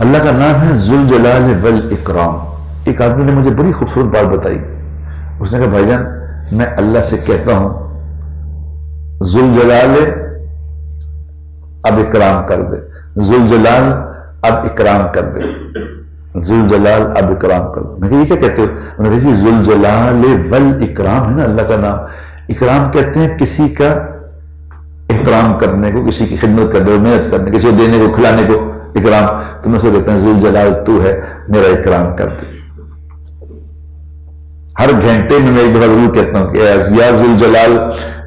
اللہ کا نام ہے ذوالجلال والاکرام. ایک آدمی نے مجھے بڑی خوبصورت بات بتائی. اس نے کہا بھائی جان میں اللہ سے کہتا ہوں ذوالجلال اب اکرام کر دے، ذوالجلال اب اکرام کر دے، ذوالجلال اب اکرام کر دے. میں کہا یہ کیا کہتے ہو؟ انہوں نے کہا جی ذوالجلال والاکرام ہے نا اللہ کا نام. اکرام کہتے ہیں کسی کا احترام کرنے کو، کسی کی خدمت کرنے کو، محنت کرنے، کسی کو دینے کو، کھلانے کو اکرام. تو میں اس کو کہتا ہوں ذوالجلال تو ہے میرا اکرام کر دے. ہر گھنٹے میں ایک دفعہ ضرور کہتا ہوں کہ یا ذوالجلال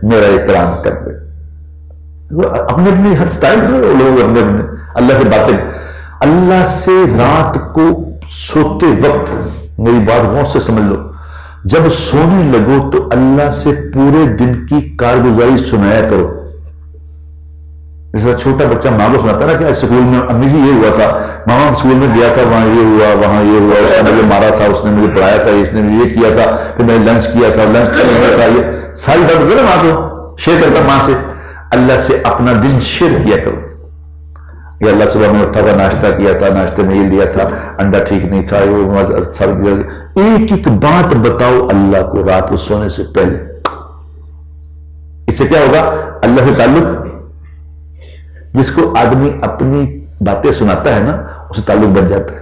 میرا اکرام کر دے. اپنے اپنے ہر سٹائل ہے لوگ اپنے اپنے اللہ سے باتیں. اللہ سے رات کو سوتے وقت میری بات غور سے سمجھ لو، جب سونے لگو تو اللہ سے پورے دن کی کارگزاری سنایا کرو. جس طرح چھوٹا بچہ ماں کو سناتا نا کہ اسکول میں امی جی یہ ہوا تھا، ماما اسکول میں گیا تھا، وہاں یہ ہوا، وہاں یہ ہوا، اس نے مجھے مارا تھا، اس نے مجھے پڑھایا تھا، اس نے یہ کیا تھا، پھر میں نے لنچ کیا تھا، لنچ کیا تھا، یہ ساری بات ہوتی ہے نا ماں کو شیئر کرتا ماں سے. اللہ سے اپنا دن شیئر کیا کرو. یا اللہ صبح میں اٹھا تھا، ناشتہ کیا تھا، ناشتے میں یہ لیا تھا، انڈا ٹھیک نہیں تھا، ایک ایک بات بتاؤ اللہ کو رات کو سونے سے پہلے. اس سے کیا ہوگا؟ اللہ سے تعلق، جس کو آدمی اپنی باتیں سناتا ہے نا اسے تعلق بن جاتا ہے.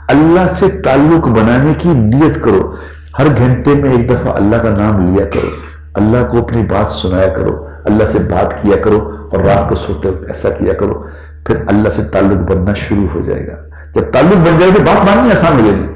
اللہ سے تعلق بنانے کی نیت کرو. ہر گھنٹے میں ایک دفعہ اللہ کا نام لیا کرو، اللہ کو اپنی بات سنایا کرو، اللہ سے بات کیا کرو، اور رات کو سوتے وقت ایسا کیا کرو. پھر اللہ سے تعلق بننا شروع ہو جائے گا. جب تعلق بن جائے گا بات ماننی آسان ہو جائے گی.